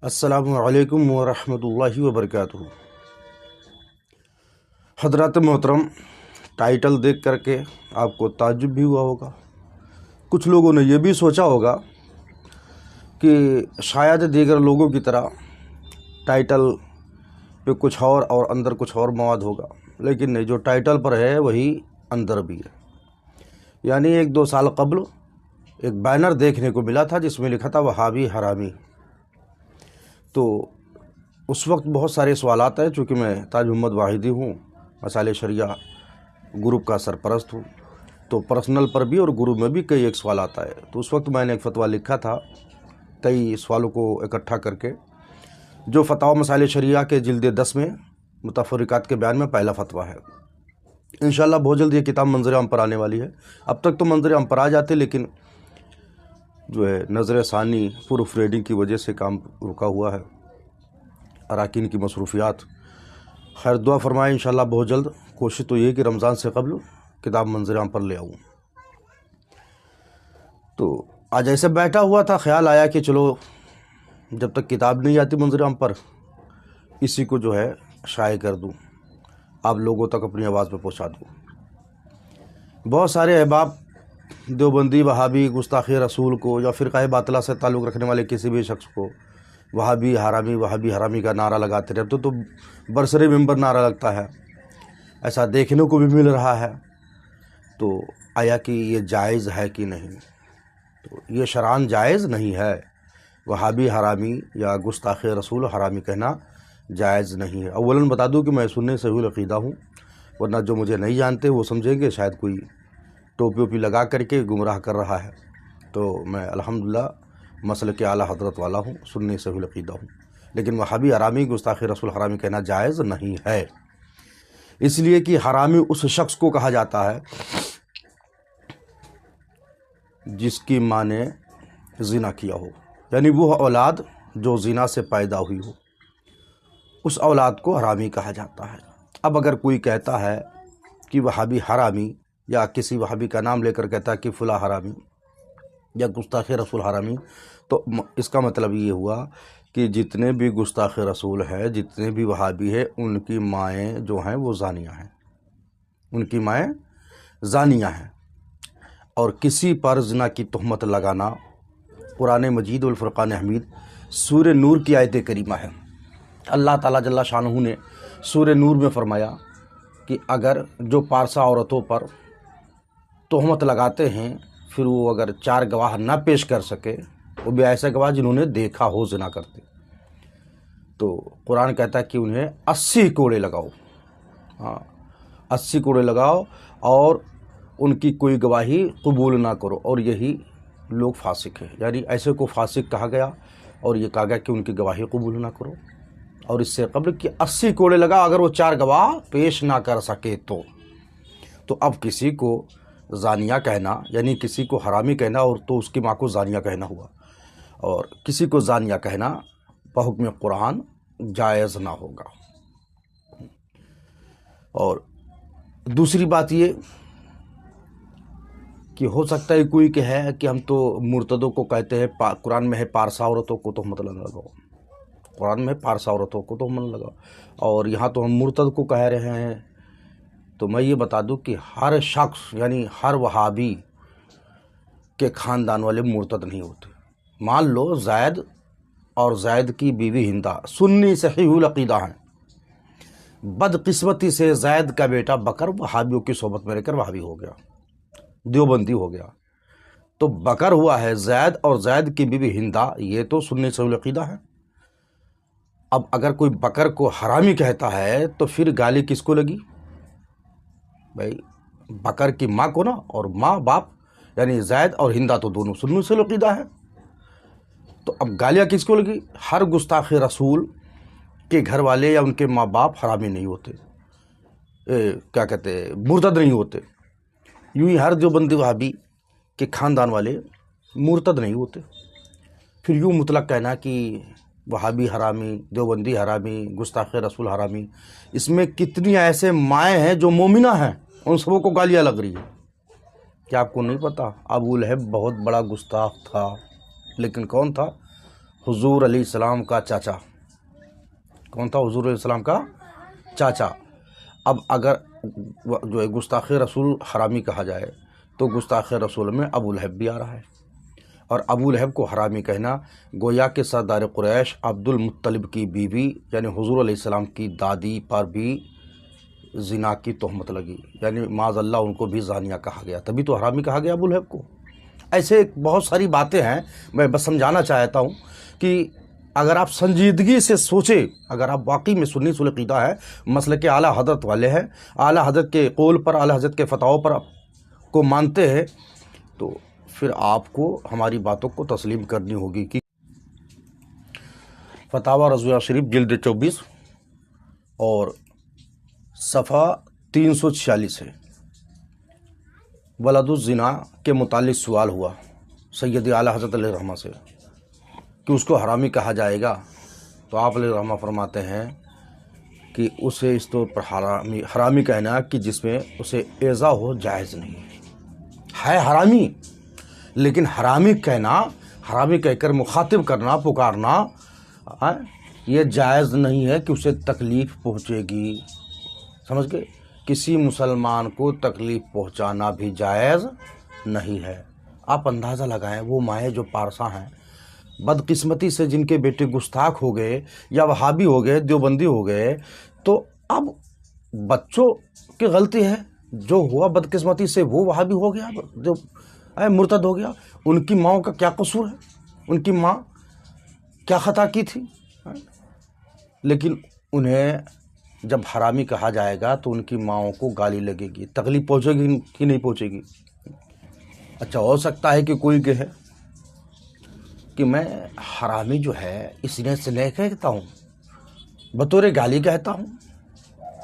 السلام علیکم ورحمۃ اللہ وبرکاتہ۔ حضرات محترم، ٹائٹل دیکھ کر کے آپ کو تعجب بھی ہوا ہوگا، کچھ لوگوں نے یہ بھی سوچا ہوگا کہ شاید دیگر لوگوں کی طرح ٹائٹل پہ کچھ اور اندر کچھ اور مواد ہوگا، لیکن نہیں، جو ٹائٹل پر ہے وہی اندر بھی ہے۔ یعنی 1-2 سال قبل ایک بینر دیکھنے کو ملا تھا جس میں لکھا تھا وہابی حرامی۔ تو اس وقت بہت سارے سوالات ہیں، چونکہ میں تاج محمد واحدی ہوں، مسائل شریعہ گروپ کا سرپرست ہوں، تو پرسنل پر بھی اور گروپ میں بھی کئی ایک سوالات آئے۔ تو اس وقت میں نے ایک فتویٰ لکھا تھا، کئی سوالوں کو اکٹھا کر کے، جو فتاوی مسائل شریعہ کے جلد 10 میں متفرقات کے بیان میں پہلا فتویٰ ہے۔ انشاءاللہ بہت جلد یہ کتاب منظر عام پر آنے والی ہے۔ اب تک تو منظر عام پر آ جاتے، لیکن جو ہے نظر ثانی پروف ریڈنگ کی وجہ سے کام رکا ہوا ہے، اراکین کی مصروفیات۔ خیر دعا فرمائیں، انشاءاللہ بہت جلد کوشش تو یہ کہ رمضان سے قبل کتاب منظر عام پر لے آؤں۔ تو آج ایسے بیٹھا ہوا تھا، خیال آیا کہ چلو جب تک کتاب نہیں آتی منظر عام پر، اسی کو جو ہے شائع کر دوں، آپ لوگوں تک اپنی آواز پہ پہنچا دوں۔ بہت سارے احباب دیوبندی وہابی گستاخی رسول کو یا فرقہ باطلہ سے تعلق رکھنے والے کسی بھی شخص کو وہابی حرامی کا نعرہ لگاتے رہتے تو برسر ممبر نعرہ لگتا ہے، ایسا دیکھنے کو بھی مل رہا ہے۔ تو آیا کہ یہ جائز ہے کہ نہیں؟ تو یہ شرعاً جائز نہیں ہے، وہابی حرامی یا گستاخ رسول حرامی کہنا جائز نہیں ہے۔ اولاً بتا دوں کہ میں سنی صحیح العقیدہ ہوں، ورنہ جو مجھے نہیں جانتے وہ سمجھیں گے شاید کوئی ٹوپی لگا کر کے گمراہ کر رہا ہے۔ تو میں الحمدللہ مسلک اعلیٰ حضرت والا ہوں، سنی صحیح العقیدہ ہوں، لیکن وہابی حرامی گستاخ رسول حرامی کہنا جائز نہیں ہے، اس لیے کہ حرامی اس شخص کو کہا جاتا ہے جس کی ماں نے زنا کیا ہو، یعنی وہ اولاد جو زنا سے پیدا ہوئی ہو، اس اولاد کو حرامی کہا جاتا ہے۔ اب اگر کوئی کہتا ہے کہ وہابی حرامی، یا کسی وہابی کا نام لے کر کہتا ہے کہ فلاں حرامی یا گستاخ رسول حرامی، تو اس کا مطلب یہ ہوا کہ جتنے بھی گستاخ رسول ہیں، جتنے بھی وہابی ہیں، ان کی مائیں جو ہیں وہ زانیہ ہیں، ان کی مائیں زانیہ ہیں۔ اور کسی پر زنا کی تہمت لگانا قرآن مجید والفرقان حمید سورہ نور کی آیت کریمہ ہے۔ اللہ تعالیٰ جل شانہ نے سورہ نور میں فرمایا کہ اگر جو پارسا عورتوں پر تہمت لگاتے ہیں، پھر وہ اگر 4 گواہ نہ پیش کر سکے، وہ بھی ایسے گواہ جنہوں نے دیکھا ہو زنا کرتے، تو قرآن کہتا ہے کہ انہیں 80 کوڑے لگاؤ، 80 کوڑے لگاؤ، اور ان کی کوئی گواہی قبول نہ کرو، اور یہی لوگ فاسق ہیں۔ یعنی ایسے کو فاسق کہا گیا، اور یہ کہا گیا کہ ان کی گواہی قبول نہ کرو، اور اس سے قبل کہ 80 کوڑے لگا اگر وہ 4 گواہ پیش نہ کر سکے تو اب کسی کو زانیہ کہنا، یعنی کسی کو حرامی کہنا، اور تو اس کی ماں کو زانیہ کہنا ہوا، اور کسی کو زانیہ کہنا بحکم قرآن جائز نہ ہوگا۔ اور دوسری بات یہ کہ ہو سکتا ہے کوئی کہ ہے کہ ہم تو مرتدوں کو کہتے ہیں، قرآن میں ہے پارسا عورتوں کو تہمت نہ لگاؤ، قرآن میں پارسا عورتوں کو تہمت نہ لگاؤ، اور یہاں تو ہم مرتد کو کہہ رہے ہیں۔ تو میں یہ بتا دوں کہ ہر شخص، یعنی ہر وہابی کے خاندان والے مرتد نہیں ہوتے۔ مان لو زید اور زید کی بیوی ہندہ سنی صحیح العقیدہ ہیں، بدقسمتی سے زید کا بیٹا بکر وہابیوں کی صحبت میں رہ کر وہابی ہو گیا، دیوبندی ہو گیا، تو بکر ہوا ہے زید، اور زید کی بیوی ہندہ، یہ تو سنی صحیح العقیدہ ہے۔ اب اگر کوئی بکر کو حرامی کہتا ہے تو پھر گالی کس کو لگی؟ بھائی بکر کی ماں کو نا، اور ماں باپ یعنی زید اور ہندہ تو دونوں سنی صحیح العقیدہ ہے، تو اب گالیاں کس کو لگی؟ ہر گستاخ رسول کے گھر والے یا ان کے ماں باپ حرامی نہیں ہوتے، کیا کہتے ہیں، مرتد نہیں ہوتے۔ یوں ہی ہر دیوبندی وہابی کے خاندان والے مرتد نہیں ہوتے۔ پھر یوں مطلق کہنا کہ وہابی حرامی، دیوبندی حرامی، گستاخ رسول حرامی، اس میں کتنی ایسے مائیں ہیں جو مومنہ ہیں، ان سبوں کو گالیاں لگ رہی ہیں۔ کیا آپ کو نہیں پتا ابو لہب بہت بڑا گستاخ تھا، لیکن کون تھا؟ حضور علیہ السلام کا چاچا کون تھا؟ حضور علیہ السلام کا چاچا۔ اب اگر جو ہے گستاخ رسول حرامی کہا جائے تو گستاخ رسول میں ابو لہب بھی آ رہا ہے، اور ابو لہب کو حرامی کہنا گویا کہ سردار قریش عبد المطلب کی بیوی یعنی حضور علیہ السلام کی دادی پر بھی زنا کی تہمت لگی، یعنی معاذ اللہ ان کو بھی زانیہ کہا گیا، تبھی تو حرامی کہا گیا ابو لہب کو۔ ایسے بہت ساری باتیں ہیں، میں بس سمجھانا چاہتا ہوں کہ اگر آپ سنجیدگی سے سوچیں، اگر آپ واقعی میں سنی العقیدہ ہے، مسلک اعلیٰ حضرت والے ہیں، اعلیٰ حضرت کے قول پر، اعلیٰ حضرت کے فتاووں پر کو مانتے ہیں، تو پھر آپ کو ہماری باتوں کو تسلیم کرنی ہوگی کہ فتاوی رضویہ شریف جلد 24 اور صفحہ 346 ہے۔ ولد الزنا کے متعلق سوال ہوا سید اعلیٰ حضرت علیہ الرحمہ سے کہ اس کو حرامی کہا جائے گا، تو آپ علیہ الرحمہ فرماتے ہیں کہ اسے اس طور پر حرامی کہنا کہ جس میں اسے ایذا ہو جائز نہیں ہے حرامی، لیکن حرامی کہنا، حرامی کہہ کر مخاطب کرنا، پکارنا یہ جائز نہیں ہے کہ اسے تکلیف پہنچے گی، سمجھ گئے؟ کسی مسلمان کو تکلیف پہنچانا بھی جائز نہیں ہے۔ آپ اندازہ لگائیں وہ مائیں جو پارسا ہیں، بدقسمتی سے جن کے بیٹے گستاخ ہو گئے یا وہابی ہو گئے، دیوبندی ہو گئے، تو اب بچوں کی غلطی ہے، جو ہوا بدقسمتی سے وہ وہابی ہو گیا، جو مرتد ہو گیا، ان کی ماں کا کیا قصور ہے؟ ان کی ماں کیا خطا کی تھی؟ لیکن انہیں جب حرامی کہا جائے گا تو ان کی ماؤں کو گالی لگے گی، تکلیف پہنچے گی کہ نہیں پہنچے گی؟ اچھا، ہو سکتا ہے کہ کوئی کہے کہ میں حرامی جو ہے اس لیے سے نہیں کہتا ہوں، بطور گالی کہتا ہوں۔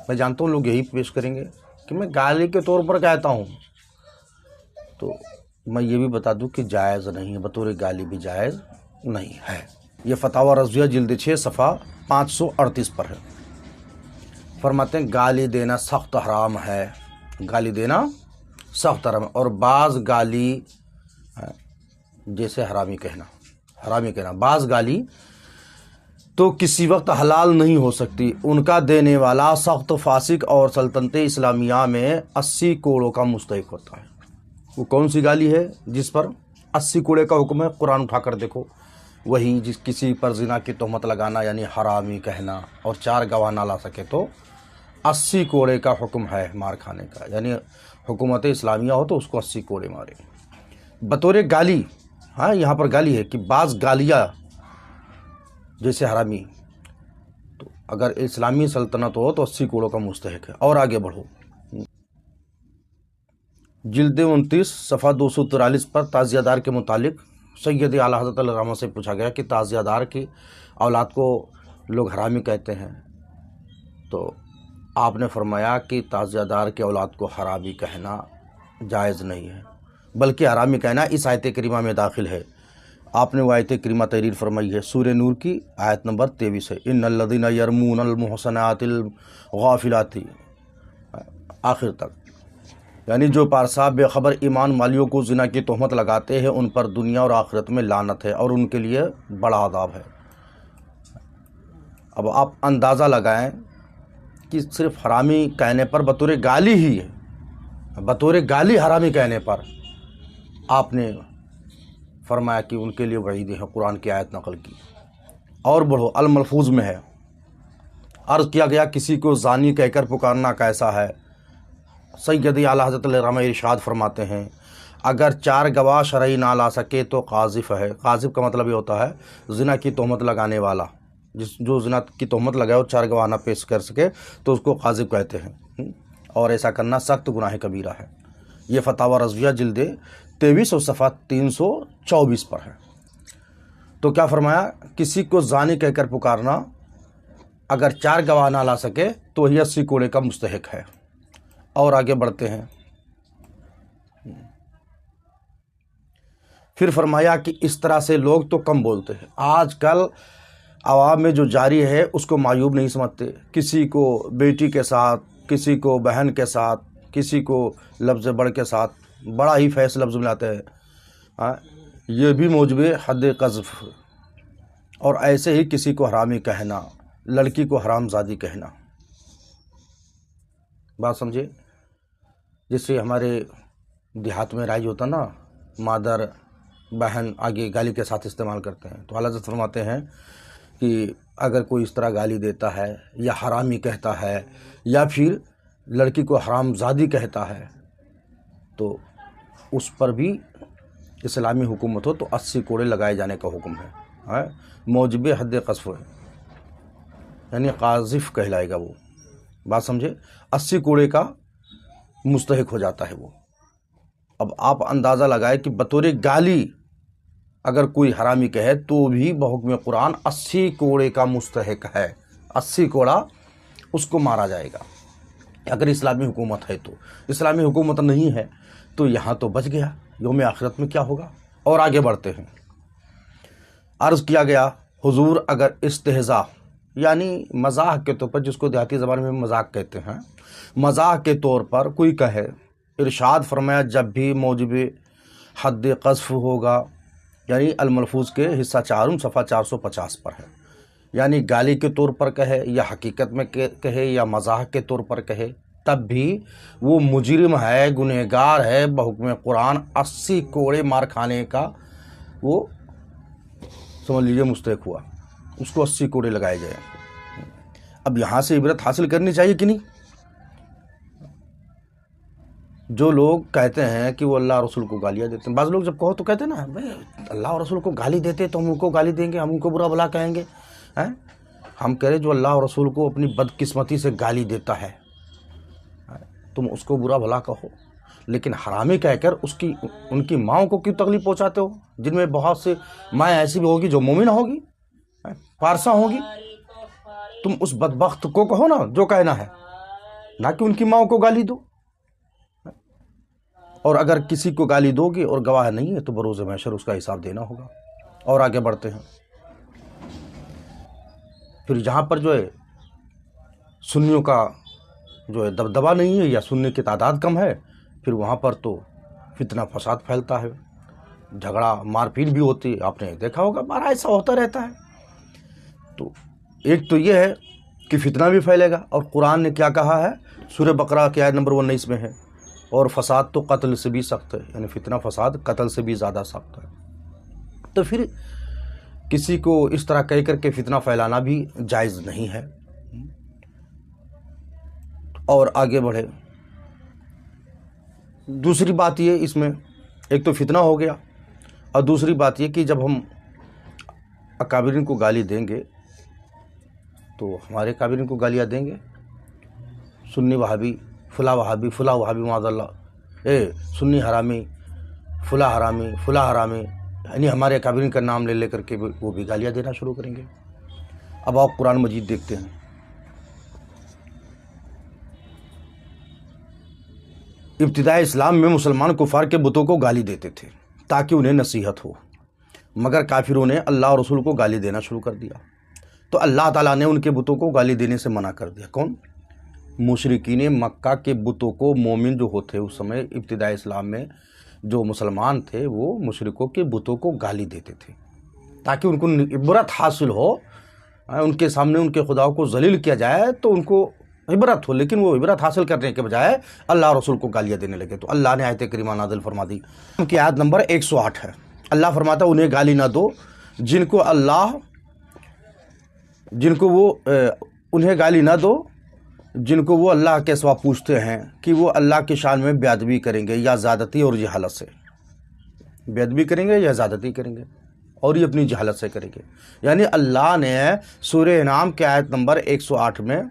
میں جانتا ہوں لوگ یہی پیش کریں گے کہ میں گالی کے طور پر کہتا ہوں، تو میں یہ بھی بتا دوں کہ جائز نہیں ہے، بطور گالی بھی جائز نہیں ہے۔ یہ فتاوی رضویہ جلد 6 صفحہ 538 پر ہے۔ فرماتے ہیں گالی دینا سخت حرام ہے، گالی دینا سخت حرام ہے، اور بعض گالی جیسے حرامی کہنا، بعض گالی تو کسی وقت حلال نہیں ہو سکتی، ان کا دینے والا سخت فاسق اور سلطنت اسلامیہ میں 80 کوڑوں کا مستحق ہوتا ہے۔ وہ کون سی گالی ہے جس پر 80 کوڑے کا حکم ہے؟ قرآن اٹھا کر دیکھو، وہی جس کسی پر زنا کی تہمت لگانا یعنی حرامی کہنا اور 4 گواہ نہ لا سکے تو 80 کوڑے کا حکم ہے مار کھانے کا، یعنی حکومت اسلامیہ ہو تو اس کو 80 کوڑے مارے بطور گالی۔ ہاں، یہاں پر گالی ہے کہ بعض گالیاں جیسے حرامی، تو اگر اسلامی سلطنت ہو تو 80 کوڑوں کا مستحق ہے۔ اور آگے بڑھو، جلد 29 صفحہ 243 پر تعزیہ دار کے متعلق سید اعلیٰ حضرت علیہ الرحمہ سے پوچھا گیا کہ تعزیہ دار کی اولاد کو لوگ حرامی کہتے ہیں، تو آپ نے فرمایا کہ تعزیہ دار کے اولاد کو حرامی کہنا جائز نہیں ہے، بلکہ حرامی کہنا اس آیت کریمہ میں داخل ہے۔ آپ نے وہ آیت کریمہ تحریر فرمائی ہے، سورہ نور کی آیت نمبر 23 ہے، ان الذین یرمون المحصنات الغافلات، آخر تک، یعنی جو پارسا بے خبر ایمان والیوں کو زنا کی تہمت لگاتے ہیں ان پر دنیا اور آخرت میں لعنت ہے اور ان کے لیے بڑا عذاب ہے۔ اب آپ اندازہ لگائیں کہ صرف حرامی کہنے پر بطور گالی ہی ہے، بطور گالی حرامی کہنے پر آپ نے فرمایا کہ ان کے لیے وعید ہے، قرآن کی آیت نقل کی۔ اور بڑھو، الملفوظ میں ہے، عرض کیا گیا کسی کو زانی کہہ کر پکارنا کیسا ہے؟ سید اعلیٰ حضرت علیہ الرحمہ ارشاد فرماتے ہیں اگر 4 گواہ شرعی نہ لا سکے تو قاذف ہے۔ قاذف کا مطلب یہ ہوتا ہے زنا کی تہمت لگانے والا، جو زنا کی تہمت لگائے اور 4 گواہ نہ پیش کر سکے تو اس کو قاذف کہتے ہیں، اور ایسا کرنا سخت گناہ کبیرہ ہے۔ یہ فتاوی رضویہ جلد 23 اور صفحہ 324 پر ہے۔ تو کیا فرمایا؟ کسی کو زانی کہہ کر پکارنا اگر 4 گواہ نہ لا سکے تو وہی 80 کوڑے کا مستحق ہے۔ اور آگے بڑھتے ہیں، پھر فرمایا کہ اس طرح سے لوگ تو کم بولتے ہیں، آج کل عوام میں جو جاری ہے اس کو معیوب نہیں سمجھتے، کسی کو بیٹی کے ساتھ، کسی کو بہن کے ساتھ، کسی کو لفظ بڑھ کے ساتھ بڑا ہی فیصل لفظ ملاتے ہیں، یہ بھی موجب حد قذف اور ایسے ہی کسی کو حرامی کہنا، لڑکی کو حرام زادی کہنا، بات سمجھے؟ جیسے ہمارے دیہات میں رائج ہوتا نا، مادر بہن آگے گالی کے ساتھ استعمال کرتے ہیں، تو اعلیٰ حضرت فرماتے ہیں کہ اگر کوئی اس طرح گالی دیتا ہے یا حرامی کہتا ہے یا پھر لڑکی کو حرام زادی کہتا ہے تو اس پر بھی اسلامی حکومت ہو تو 80 کوڑے لگائے جانے کا حکم ہے، موجب حد قذف ہے، یعنی قاذف کہلائے گا وہ، بات سمجھے؟ 80 کوڑے کا مستحق ہو جاتا ہے وہ۔ اب آپ اندازہ لگائے کہ بطور گالی اگر کوئی حرامی کہے تو بھی بحکم قرآن 80 کوڑے کا مستحق ہے، 80 کوڑا اس کو مارا جائے گا اگر اسلامی حکومت ہے تو۔ اسلامی حکومت نہیں ہے تو یہاں تو بچ گیا، یوم آخرت میں کیا ہوگا؟ اور آگے بڑھتے ہیں۔ عرض کیا گیا حضور اگر استہزاء یعنی مزاح کے طور پر، جس کو دیہاتی زبان میں مذاق کہتے ہیں، مزاح کے طور پر کوئی کہے، ارشاد فرمایا جب بھی موجب حد قذف ہوگا، یعنی الملفوظ کے حصہ 4 صفحہ 450 پر ہے، یعنی گالی کے طور پر کہے یا حقیقت میں کہے یا مزاح کے طور پر کہے، تب بھی وہ مجرم ہے، گنہگار ہے، بحکم قرآن 80 کوڑے مار کھانے کا وہ سمجھ لیجیے مستحق ہوا، اس کو 80 کوڑے لگائے گئے۔ اب یہاں سے عبرت حاصل کرنی چاہیے کہ نہیں؟ جو لوگ کہتے ہیں کہ وہ اللہ اور رسول کو گالیاں دیتے ہیں، بعض لوگ جب کہو تو کہتے ہیں نا بھائی اللہ اور رسول کو گالی دیتے تو ہم ان کو گالی دیں گے، ہم ان کو برا بھلا کہیں گے۔ ہم کہہ رہے جو اللہ اور رسول کو اپنی بدقسمتی سے گالی دیتا ہے تم اس کو برا بھلا کہو، لیکن حرامی کہہ کر ان کی ماؤں کو کیوں تکلیف پہنچاتے ہو؟ جن میں بہت سے مائیں ایسی بھی ہوگی جو مومن ہوگی، پارسا ہوگی، تم اس بدبخت کو کہو نا جو کہنا ہے، نہ کہ ان کی ماؤں کو گالی دو۔ اور اگر کسی کو گالی دو گے اور گواہ نہیں ہے تو بروز محشر اس کا حساب دینا ہوگا۔ اور آگے بڑھتے ہیں۔ پھر جہاں پر جو ہے سنیوں کا جو ہے دبدبا نہیں ہے یا سنی کی تعداد کم ہے، پھر وہاں پر تو فتنہ فساد پھیلتا ہے، جھگڑا مار پیٹ بھی ہوتی ہے، آپ نے دیکھا ہوگا بارہ ایسا ہوتا رہتا ہے۔ تو ایک تو یہ ہے کہ فتنہ بھی پھیلے گا، اور قرآن نے کیا کہا ہے سورہ بقرہ کی آیت نمبر 19 میں ہے، اور فساد تو قتل سے بھی سخت ہے، یعنی فتنہ فساد قتل سے بھی زیادہ سخت ہے۔ تو پھر کسی کو اس طرح کہہ کر کے فتنہ پھیلانا بھی جائز نہیں ہے۔ اور آگے بڑھے، دوسری بات یہ اس میں ایک تو فتنہ ہو گیا، اور دوسری بات یہ کہ جب ہم اکابرین کو گالی دیں گے تو ہمارے اکابرین کو گالیاں دیں گے، سنی وہابی، فلاں وہابی معاذ اللہ، سنی حرامی، فلاں حرامی، یعنی ہمارے اکابرین کا نام لے کر کے وہ بھی گالیاں دینا شروع کریں گے۔ اب آپ قرآن مجید دیکھتے ہیں، ابتدائی اسلام میں مسلمان کفار کے بتوں کو گالی دیتے تھے تاکہ انہیں نصیحت ہو، مگر کافروں نے اللہ اور رسول کو گالی دینا شروع کر دیا، تو اللہ تعالیٰ نے ان کے بتوں کو گالی دینے سے منع کر دیا۔ کون؟ مشرکین مکہ کے بتوں کو، مومن جو ہوتے اس سمے ابتدائی اسلام میں جو مسلمان تھے وہ مشرکوں کے بتوں کو گالی دیتے تھے تاکہ ان کو عبرت حاصل ہو، ان کے سامنے ان کے خداؤں کو ذلیل کیا جائے تو ان کو عبرت ہو، لیکن وہ عبرت حاصل کرنے کے بجائے اللہ اور رسول کو گالیاں دینے لگے۔ تو اللہ نے آیت کریمہ نازل فرما دی، ان کی آیت نمبر 108 ہے۔ اللہ فرماتا ہے انہیں گالی نہ دو انہیں گالی نہ دو جن کو وہ اللہ کے سوا پوچھتے ہیں کہ وہ اللہ کی شان میں بے ادبی کریں گے یا زیادتی اور جہالت سے، بے ادبی کریں گے یا زیادتی کریں گے، اور یہ اپنی جہالت سے کریں گے۔ یعنی اللہ نے سورہ انعام کے آیت نمبر 108 میں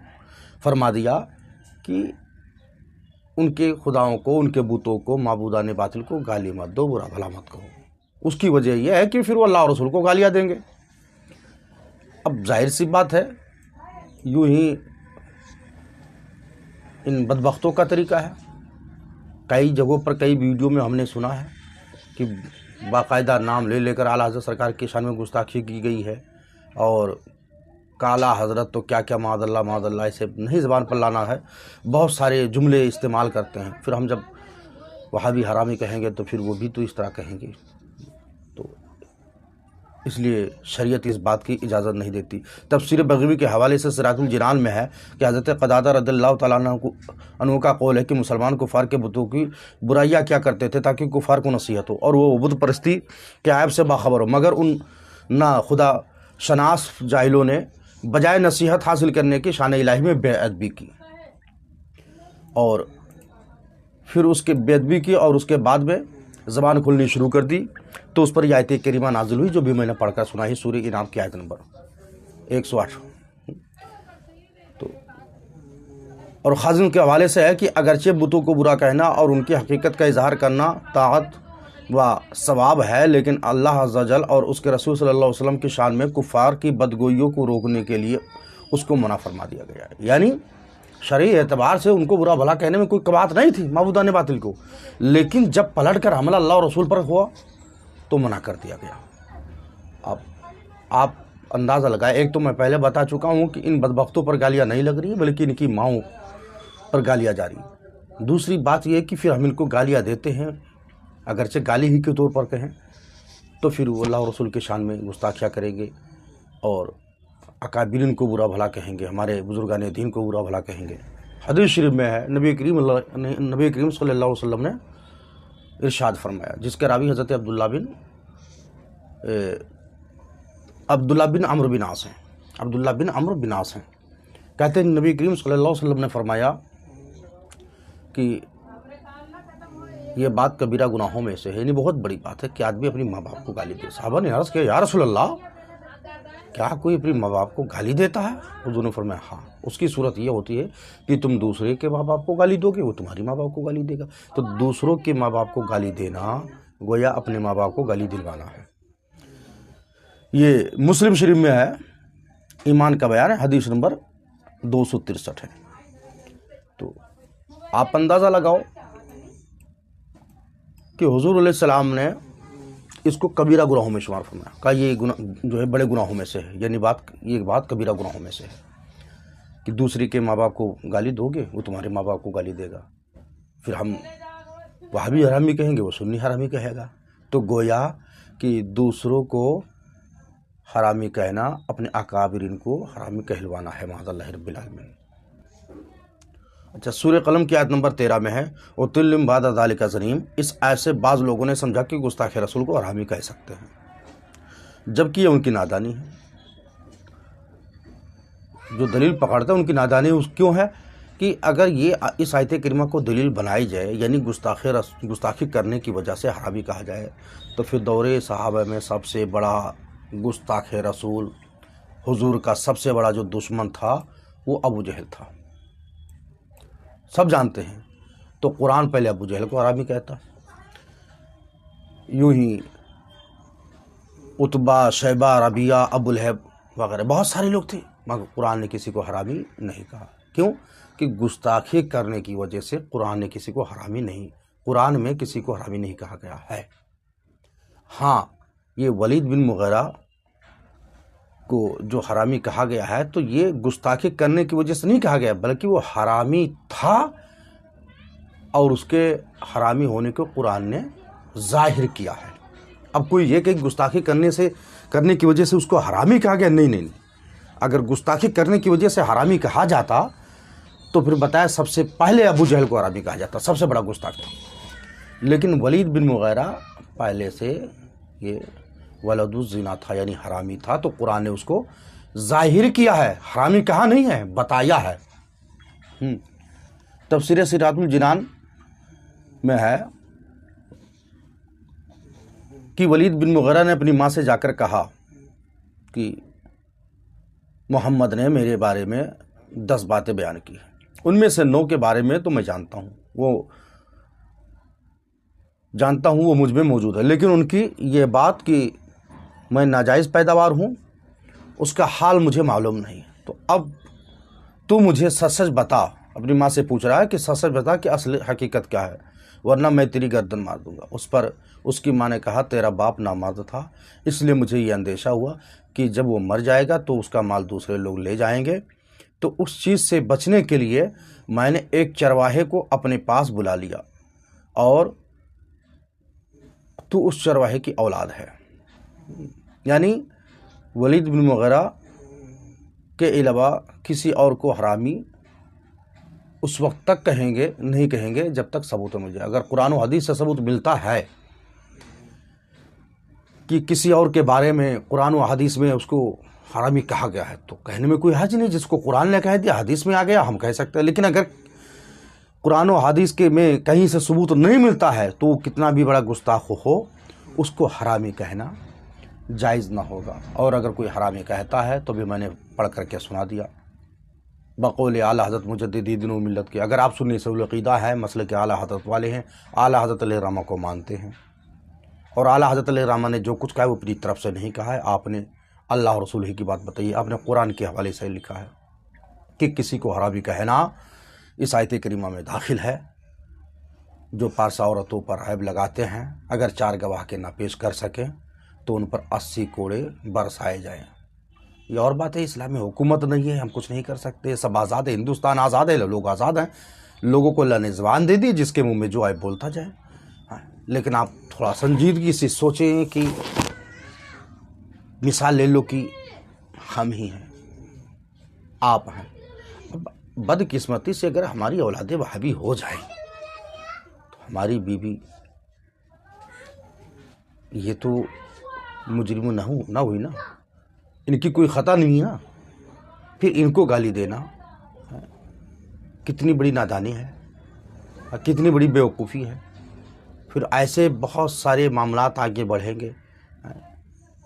فرما دیا کہ ان کے خداؤں کو، ان کے بتوں کو، معبودان باطل کو گالی مت دو، برا بھلا مت کہو۔ اس کی وجہ یہ ہے کہ پھر وہ اللہ اور رسول کو گالیاں دیں گے۔ اب ظاہر سی بات ہے، یوں ہی ان بدبختوں کا طریقہ ہے۔ کئی جگہوں پر، کئی ویڈیو میں ہم نے سنا ہے کہ باقاعدہ نام لے کر اعلیٰ حضرت سرکار کی شان میں گستاخی کی گئی ہے، اور کالا حضرت تو کیا معاذ اللہ اسے نہیں زبان پر لانا ہے، بہت سارے جملے استعمال کرتے ہیں۔ پھر ہم جب وہابی حرامی کہیں گے تو پھر وہ بھی تو اس طرح کہیں گے۔ تو اس لیے شریعت اس بات کی اجازت نہیں دیتی۔ تفسیر بغوی کے حوالے سے سراج الجنان میں ہے کہ حضرت قتادہ رضی اللہ تعالیٰ عنہ کا قول ہے کہ مسلمان کفار کے بتوں کی برائیاں کیا کرتے تھے تاکہ کفار کو نصیحت ہو اور وہ بت پرستی کے عیب سے باخبر ہو، مگر ان نہ خدا شناس جاہلوں نے بجائے نصیحت حاصل کرنے کی شان الہی میں بے ادبی کی، اور پھر اس کے بے ادبی کی اور اس کے بعد میں زبان کھلنی شروع کر دی، تو اس پر یہ آیت کریمہ نازل ہوئی جو بھی میں نے پڑھ کر سنائی، سورہ انعام کی آیت نمبر 108۔ تو اور خازن کے حوالے سے ہے کہ اگرچہ بتوں کو برا کہنا اور ان کی حقیقت کا اظہار کرنا طاعت و ثواب ہے، لیکن اللہ عز و جل اور اس کے رسول صلی اللہ علیہ وسلم کی شان میں کفار کی بدگوئیوں کو روکنے کے لیے اس کو منع فرما دیا گیا ہے۔ یعنی شرعی اعتبار سے ان کو برا بھلا کہنے میں کوئی بات نہیں تھی معبودان باطل کو، لیکن جب پلٹ کر حملہ اللہ اور رسول پر ہوا تو منع کر دیا گیا۔ اب آپ اندازہ لگائیں، ایک تو میں پہلے بتا چکا ہوں کہ ان بدبختوں پر گالیاں نہیں لگ رہی بلکہ ان کی ماؤں پر گالیاں جا رہی۔ دوسری بات یہ ہے کہ پھر ہم ان کو گالیاں دیتے ہیں، اگرچہ گالی ہی کے طور پر کہیں، تو پھر وہ اللہ اور رسول کے شان میں گستاخیاں کریں گے اور اکابرین کو برا بھلا کہیں گے، ہمارے بزرگان دین کو برا بھلا کہیں گے۔ حدیث شریف میں ہے نبی کریم صلی اللہ علیہ وسلم نے ارشاد فرمایا، جس کے راوی حضرت عبداللہ بن عمرو بن عاص ہیں، عبداللہ بن عمرو بن عاص ہیں، کہتے ہیں نبی کریم صلی اللہ علیہ وسلم نے فرمایا کہ یہ بات کبیرہ گناہوں میں سے ہے، یعنی بہت بڑی بات ہے کہ آدمی اپنی ماں باپ کو گالی دے۔ صحابہ نے عرض کیا، یا رسول اللہ، کیا کوئی اپنی ماں باپ کو گالی دیتا ہے؟ حضور نے فرمایا ہاں، اس کی صورت یہ ہوتی ہے کہ تم دوسرے کے ماں باپ کو گالی دو گے، وہ تمہاری ماں باپ کو گالی دے گا۔ تو دوسروں کے ماں باپ کو گالی دینا گویا اپنے ماں باپ کو گالی دلوانا ہے۔ یہ مسلم شریف میں ہے، ایمان کا بیان ہے، حدیث نمبر 263 ہے۔ تو آپ اندازہ لگاؤ کہ حضور علیہ السلام نے اس کو کبیرہ گناہوں میں شمار فرمایا، کہا یہ گناہ جو ہے بڑے گناہوں میں سے ہے، یعنی یہ بات کبیرہ گناہوں میں سے ہے کہ دوسری کے ماں باپ کو گالی دو گے وہ تمہارے ماں باپ کو گالی دے گا، پھر ہم وہابی حرامی کہیں گے وہ سنی حرامی کہے گا۔ تو گویا کہ دوسروں کو حرامی کہنا اپنے اکابرین کو حرامی کہلوانا ہے، معاذ اللہ رب العالمین۔ اچھا، سورہ قلم کی آیت نمبر 13 میں ہے وَتُلِّمْ بَعْدَ ذَلِكَ زَنِيمٌ۔ اس آیت سے بعض لوگوں نے سمجھا کہ گستاخ رسول کو حرامی کہہ سکتے ہیں، جبکہ یہ ان کی نادانی ہے۔ جو دلیل پکڑتے ہیں ان کی نادانی کیوں ہے کہ اگر یہ اس آیت کریمہ کو دلیل بنائی جائے، یعنی گستاخی کرنے کی وجہ سے حرامی کہا جائے، تو پھر دور صحابہ میں سب سے بڑا گستاخ رسول، حضور کا سب سے بڑا جو دشمن تھا وہ ابو جہل تھا، سب جانتے ہیں۔ تو قرآن پہلے ابو جہل کو حرامی کہتا، یوں ہی عتبہ، شیبہ، ربیعہ، ابو لہب وغیرہ بہت سارے لوگ تھے، مگر قرآن نے کسی کو حرامی نہیں کہا۔ کیوں؟ کہ گستاخی کرنے کی وجہ سے قرآن نے کسی کو حرامی نہیں، قرآن میں کسی کو حرامی نہیں کہا گیا ہے۔ ہاں، یہ ولید بن مغیرہ کو جو حرامی کہا گیا ہے تو یہ گستاخی کرنے کی وجہ سے نہیں کہا گیا، بلکہ وہ حرامی تھا اور اس کے حرامی ہونے کو قرآن نے ظاہر کیا ہے۔ اب کوئی یہ کہ گستاخی کرنے کی وجہ سے اس کو حرامی کہا گیا، نہیں، اگر گستاخی کرنے کی وجہ سے حرامی کہا جاتا تو پھر بتایا سب سے پہلے ابو جہل کو حرامی کہا جاتا، سب سے بڑا گستاخ تھا۔ لیکن ولید بن مغیرہ پہلے سے یہ ولد الزنا تھا، یعنی حرامی تھا، تو قرآن نے اس کو ظاہر کیا ہے، حرامی کہا نہیں ہے، بتایا ہے۔ تفسیر سراج الجنان میں ہے کہ ولید بن مغیرہ نے اپنی ماں سے جا کر کہا کہ محمد نے میرے بارے میں 10 باتیں بیان کی، ان میں سے 9 کے بارے میں تو میں جانتا ہوں وہ مجھ میں موجود ہے، لیکن ان کی یہ بات کہ میں ناجائز پیداوار ہوں اس کا حال مجھے معلوم نہیں۔ تو اب تو مجھے سچ سچ بتا، اپنی ماں سے پوچھ رہا ہے کہ سچ سچ بتا کہ اصل حقیقت کیا ہے، ورنہ میں تیری گردن مار دوں گا۔ اس پر اس کی ماں نے کہا تیرا باپ نامرد تھا، اس لیے مجھے یہ اندیشہ ہوا کہ جب وہ مر جائے گا تو اس کا مال دوسرے لوگ لے جائیں گے، تو اس چیز سے بچنے کے لیے میں نے ایک چرواہے کو اپنے پاس بلا لیا، اور تو اس چرواہے کی اولاد ہے۔ یعنی ولید بن مغیرہ کے علاوہ کسی اور کو حرامی اس وقت تک نہیں کہیں گے جب تک ثبوت مل جائے. اگر قرآن و حدیث سے ثبوت ملتا ہے کہ کسی اور کے بارے میں قرآن و حدیث میں اس کو حرامی کہا گیا ہے تو کہنے میں کوئی حرج نہیں. جس کو قرآن نے کہہ دیا حدیث میں آ گیا ہم کہہ سکتے ہیں. لیکن اگر قرآن و حدیث کے میں کہیں سے ثبوت نہیں ملتا ہے تو کتنا بھی بڑا گستاخ ہو اس کو حرامی کہنا جائز نہ ہوگا. اور اگر کوئی حرامی کہتا ہے تو بھی میں نے پڑھ کر کے سنا دیا بقول اعلیٰ حضرت مجددی دین و ملت کے. اگر آپ سنی اصول عقیدہ ہے مسئلے کے اعلیٰ حضرت والے ہیں, اعلیٰ حضرت علیہ الرحمہ کو مانتے ہیں, اور اعلیٰ حضرت علیہ الرحمہ نے جو کچھ کہا ہے وہ اپنی طرف سے نہیں کہا ہے, آپ نے اللہ اور رسول ہی کی بات بتائی ہے, آپ نے قرآن کے حوالے سے لکھا ہے کہ کسی کو حرامی کہنا اس آیت کریمہ میں داخل ہے. جو پارسا عورتوں پر عیب لگاتے ہیں اگر 4 گواہ کے نہ پیش کر سکیں تو ان پر 80 کوڑے برسائے جائیں. یہ اور بات ہے, اسلام میں حکومت نہیں ہے, ہم کچھ نہیں کر سکتے, سب آزاد ہے, ہندوستان آزاد ہے, لوگ آزاد ہیں, لوگوں کو اللہ نے زبان دے دی جس کے منہ میں جو آئے بولتا جائے. لیکن آپ تھوڑا سنجیدگی سے سوچیں کہ مثال لے لو کہ ہم ہی ہیں, آپ ہیں. بدقسمتی سے اگر ہماری اولاد وہابی ہو جائیں تو ہماری بیوی یہ تو مجرم نہ ہوئی نا, ان کی کوئی خطا نہیں ہے نا, پھر ان کو گالی دینا کتنی بڑی نادانی ہے, کتنی بڑی بیوقوفی ہے. پھر ایسے بہت سارے معاملات آگے بڑھیں گے.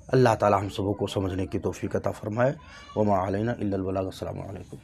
اللہ تعالی ہم سبوں کو سمجھنے کی توفیق عطا فرمائے. وما علینا الا البلاغ. السلام علیکم.